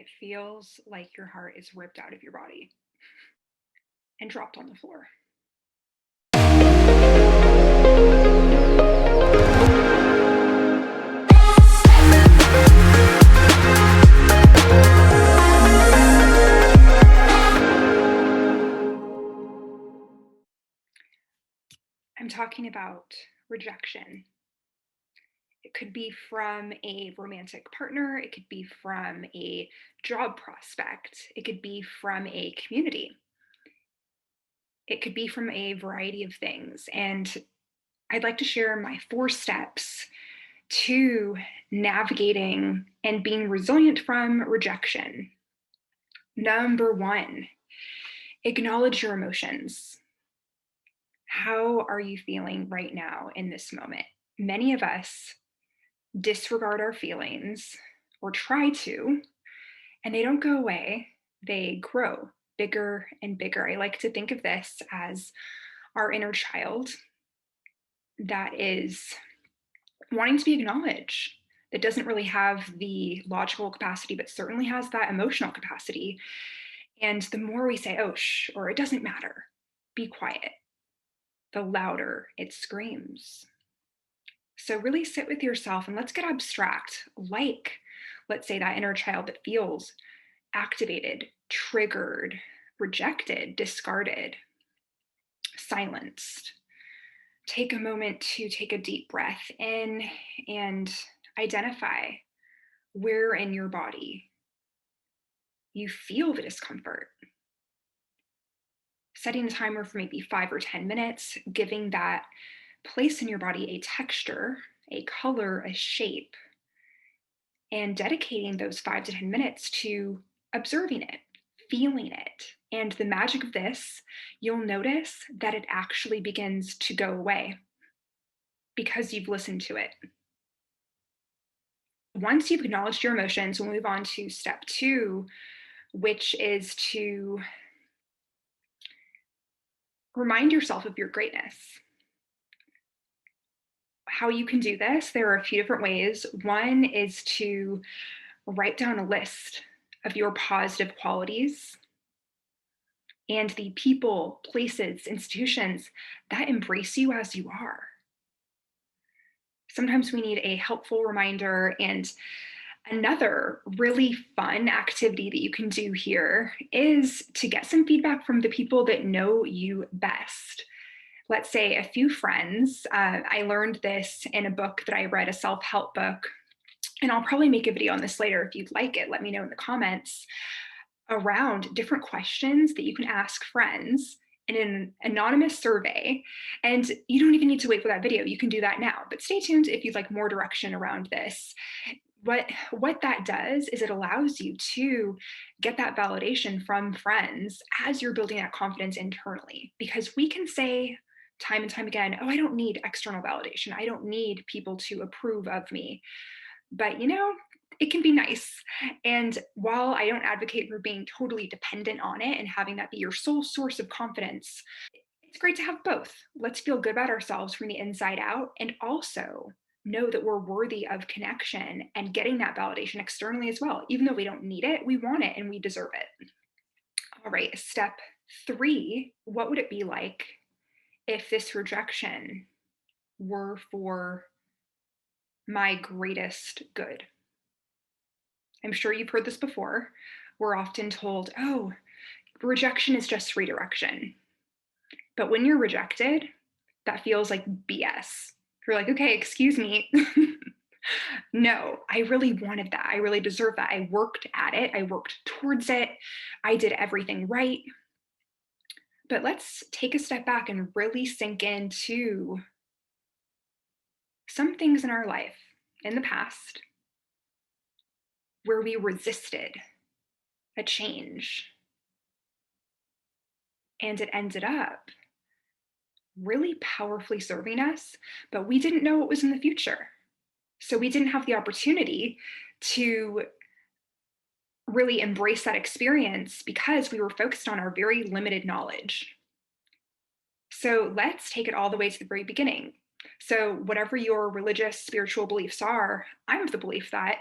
It feels like your heart is ripped out of your body and dropped on the floor. I'm talking about rejection. It could be from a romantic partner, it could be from a job prospect, it could be from a community, it could be from a variety of things. And I'd like to share my 4 steps to navigating and being resilient from rejection. Number 1, acknowledge your emotions. How are you feeling right now in this moment? Many of us disregard our feelings or try to, and they don't go away. They grow bigger and bigger. I like to think of this as our inner child that is wanting to be acknowledged, that doesn't really have the logical capacity, but certainly has that emotional capacity. And the more we say, oh, shh, or it doesn't matter, be quiet, the louder it screams. So really sit with yourself and let's get abstract, like, let's say, that inner child that feels activated, triggered, rejected, discarded, silenced. Take a moment to take a deep breath in and identify where in your body you feel the discomfort. Setting a timer for maybe 5 or 10 minutes, giving that place in your body a texture, a color, a shape, and dedicating those 5 to 10 minutes to observing it, feeling it. And the magic of this, you'll notice that it actually begins to go away because you've listened to it. Once you've acknowledged your emotions, we'll move on to step 2, which is to remind yourself of your greatness. How you can do this, there are a few different ways. One is to write down a list of your positive qualities and the people, places, institutions that embrace you as you are. Sometimes we need a helpful reminder. And another really fun activity that you can do here is to get some feedback from the people that know you best. Let's say a few friends. I learned this in a book that I read, a self help book. And I'll probably make a video on this later. If you'd like it, let me know in the comments, around different questions that you can ask friends in an anonymous survey. And you don't even need to wait for that video. You can do that now, but stay tuned if you'd like more direction around this. What that does is it allows you to get that validation from friends as you're building that confidence internally, because we can say time and time again, oh, I don't need external validation, I don't need people to approve of me. But it can be nice. And while I don't advocate for being totally dependent on it and having that be your sole source of confidence, it's great to have both. Let's feel good about ourselves from the inside out and also know that we're worthy of connection and getting that validation externally as well. Even though we don't need it, we want it and we deserve it. All right, step 3, what would it be like if this rejection were for my greatest good? I'm sure you've heard this before. We're often told, oh, rejection is just redirection. But when you're rejected, that feels like BS. You're like, okay, excuse me. No, I really wanted that. I really deserve that. I worked at it. I worked towards it. I did everything right. But let's take a step back and really sink into some things in our life in the past where we resisted a change and it ended up really powerfully serving us, but we didn't know what was in the future. So we didn't have the opportunity to really embrace that experience because we were focused on our very limited knowledge. So let's take it all the way to the very beginning. So, whatever your religious, spiritual beliefs are, I'm of the belief that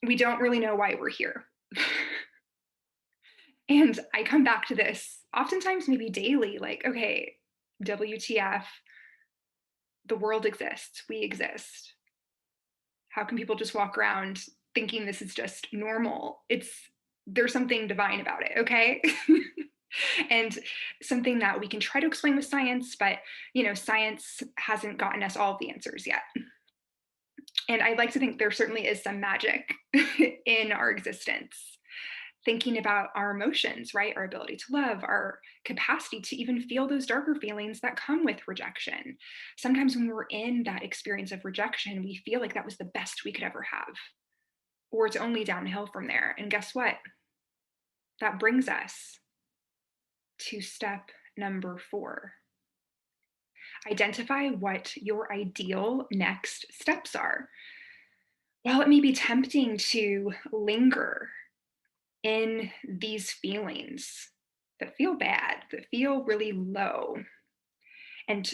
We don't really know why we're here. And I come back to this oftentimes, maybe daily, like, okay, WTF, the world exists, we exist. How can people just walk around thinking this is just normal? There's something divine about it, okay? And something that we can try to explain with science, but science hasn't gotten us all of the answers yet. And I'd like to think there certainly is some magic in our existence. Thinking about our emotions, right? Our ability to love, our capacity to even feel those darker feelings that come with rejection. Sometimes when we're in that experience of rejection, we feel like that was the best we could ever have, or it's only downhill from there. And guess what? That brings us to step number 4. Identify what your ideal next steps are. While it may be tempting to linger in these feelings that feel bad, that feel really low, and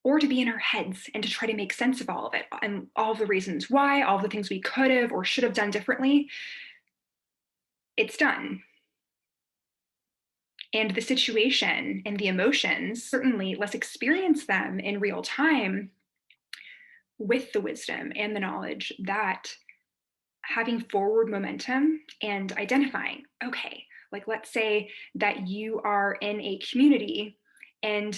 or to be in our heads and to try to make sense of all of it and all the reasons why, all the things we could have or should have done differently, it's done. And the situation and the emotions, certainly let's experience them in real time with the wisdom and the knowledge that having forward momentum and identifying, okay, like let's say that you are in a community and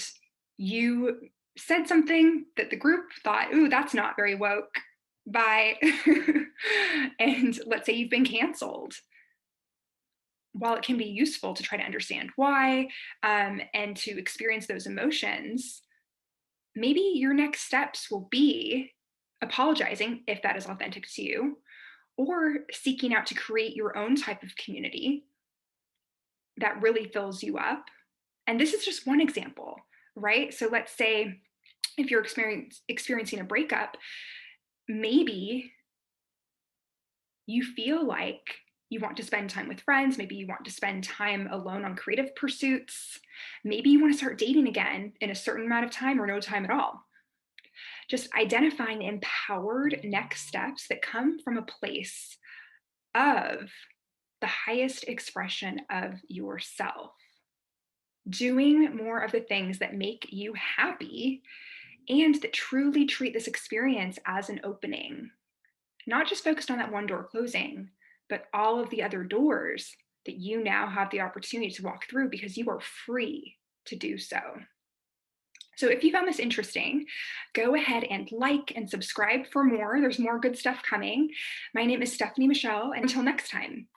you said something that the group thought, ooh, that's not very woke. Bye. And let's say you've been canceled. While it can be useful to try to understand why and to experience those emotions, maybe your next steps will be apologizing if that is authentic to you, or seeking out to create your own type of community that really fills you up. And this is just one example, right? So let's say if you're experiencing a breakup, maybe you feel like you want to spend time with friends. Maybe you want to spend time alone on creative pursuits. Maybe you want to start dating again in a certain amount of time or no time at all. Just identifying empowered next steps that come from a place of the highest expression of yourself, doing more of the things that make you happy and that truly treat this experience as an opening, not just focused on that one door closing, but all of the other doors that you now have the opportunity to walk through because you are free to do so. So if you found this interesting, go ahead and like and subscribe for more. There's more good stuff coming. My name is Stephanie Michelle, and until next time.